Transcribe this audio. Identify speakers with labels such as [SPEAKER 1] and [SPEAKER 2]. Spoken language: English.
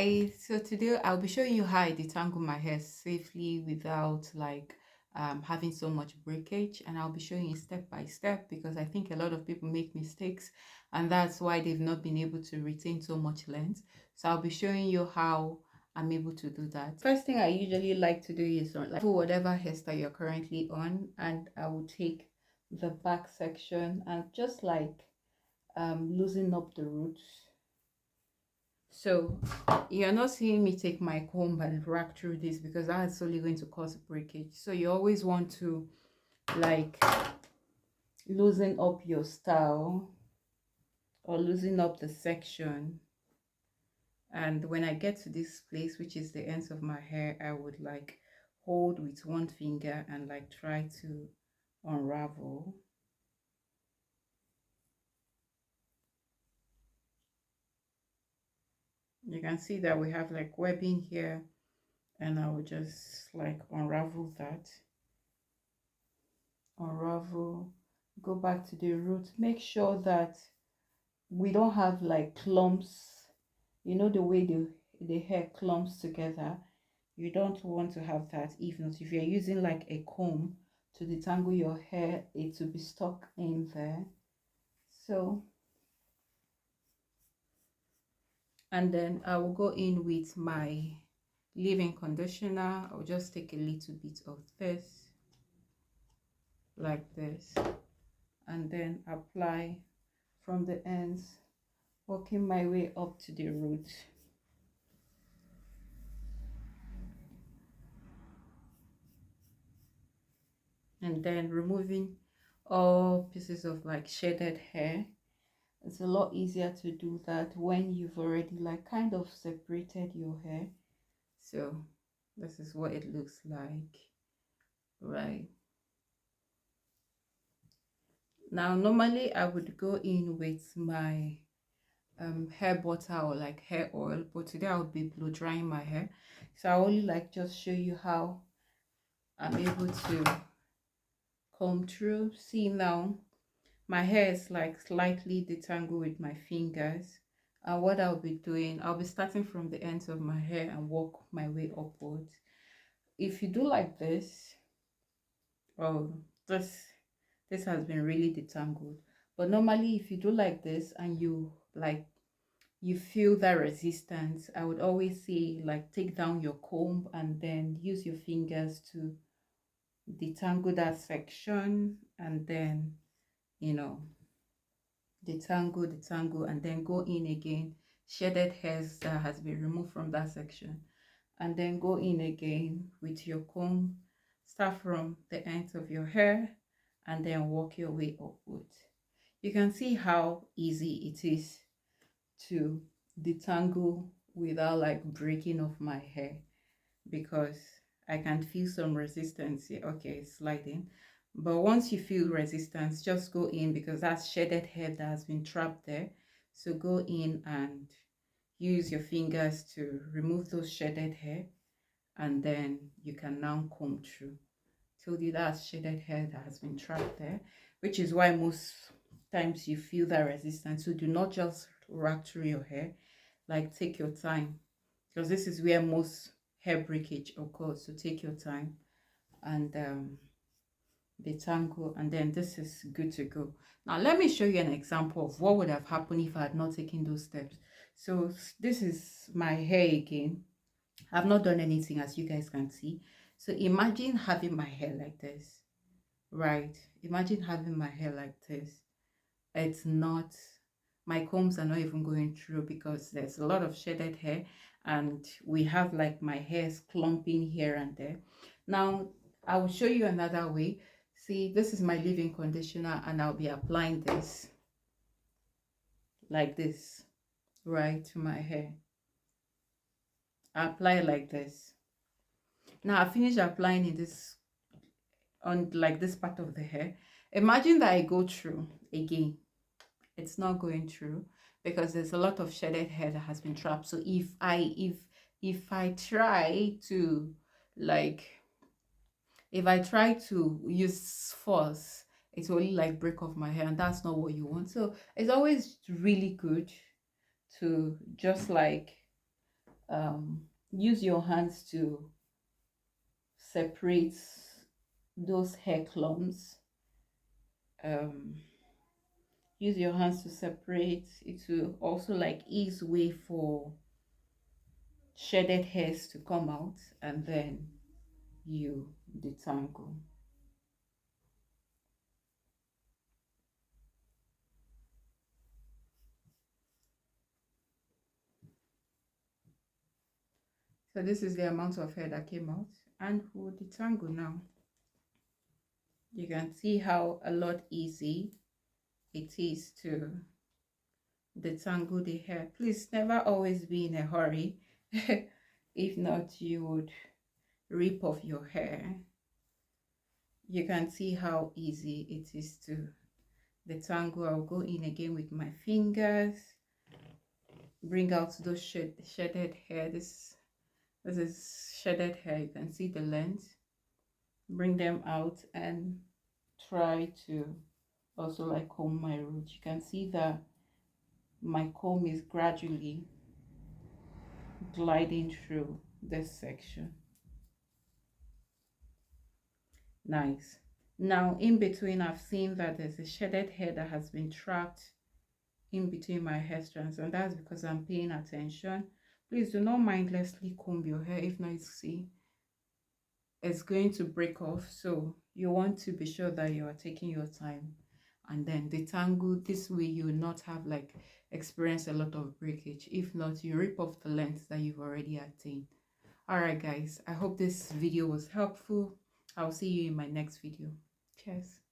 [SPEAKER 1] Hi, so today I'll be showing you how I detangle my hair safely without having so much breakage, and I'll be showing you step by step because I think a lot of people make mistakes and that's why they've not been able to retain so much length. So I'll be showing you how I'm able to do that. First thing I usually like to do is for whatever hairstyle you're currently on, and I will take the back section and just loosen up the roots. So you're not seeing me take my comb and rack through this because that's only going to cause breakage. So you always want to like loosen up your style or loosen up the section. And when I get to this place, which is the ends of my hair, I would like hold with one finger and like try to unravel. You can see that we have like webbing here, and I will just like unravel that. Unravel, go back to the root. Make sure that we don't have like clumps. You know the way the hair clumps together. You don't want to have that. If not, if you're using like a comb to detangle your hair, it will be stuck in there. So, and then I will go in with my leave-in conditioner. I'll just take a little bit of this, like this, and then apply from the ends, working my way up to the root. And then removing all pieces of like shaded hair. It's a lot easier to do that when you've already like kind of separated your hair. So this is what it looks like, right? Now normally I would go in with my hair butter or like hair oil, but today I'll be blow drying my hair. So I only like just show you how I'm able to comb through. See now my hair is like slightly detangled with my fingers, and what I'll be doing, I'll be starting from the ends of my hair and work my way upwards. If you do like this, oh, this has been really detangled. But normally if you do like this and you feel that resistance, I would always say like take down your comb and then use your fingers to detangle that section, and then you know detangle, and then go in again, shaded hairs that has been removed from that section, and then go in again with your comb, start from the ends of your hair and then work your way upwards. You can see how easy it is to detangle without like breaking off my hair, because I can feel some resistance here. Okay, it's sliding. But once you feel resistance, just go in because that's shaded hair that has been trapped there. So go in and use your fingers to remove those shaded hair, and then you can now comb through. Told you that's shaded hair that has been trapped there, which is why most times you feel that resistance. So do not just rack through your hair, like take your time, because this is where most hair breakage occurs. So take your time and detangle, and then this is good to go. Now let me show you an example of what would have happened if I had not taken those steps. So this is my hair again. I've not done anything, as you guys can see. So imagine having my hair like this, right? Imagine having my hair like this. It's not, my combs are not even going through because there's a lot of shaded hair, and we have like my hairs clumping here and there. Now I will show you another way. See, this is my leave-in conditioner, and I'll be applying this like this, right, to my hair. I apply like this. Now I finished applying in this, on like this part of the hair. Imagine that I go through again. It's not going through because there's a lot of shaded hair that has been trapped. So if I try to like, if I try to use force, it will only like break off my hair, and that's not what you want. So it's always really good to just like use your hands to separate those hair clumps. um Use your hands to separate. It will also like ease way for shredded hairs to come out, and then you detangle. So this is the amount of hair that came out, and we'll detangle now. You can see how a lot easy it is to detangle the hair. Please never always be in a hurry. If not, you would rip off your hair. You can see how easy it is to detangle. I'll go in again with my fingers, bring out those shredded hair. This is shredded hair. You can see the length. Bring them out and try to also like comb my roots. You can see that my comb is gradually gliding through this section. Nice. Now in between, I've seen that there's a shredded hair that has been trapped in between my hair strands, and that's because I'm paying attention. Please do not mindlessly comb your hair. If not, you see it's going to break off, so you want to be sure that you are taking your time and then detangle. This way you will not have like experience a lot of breakage. If not, you rip off the length that you've already attained. All right guys, I hope this video was helpful. I'll see you in my next video. Cheers.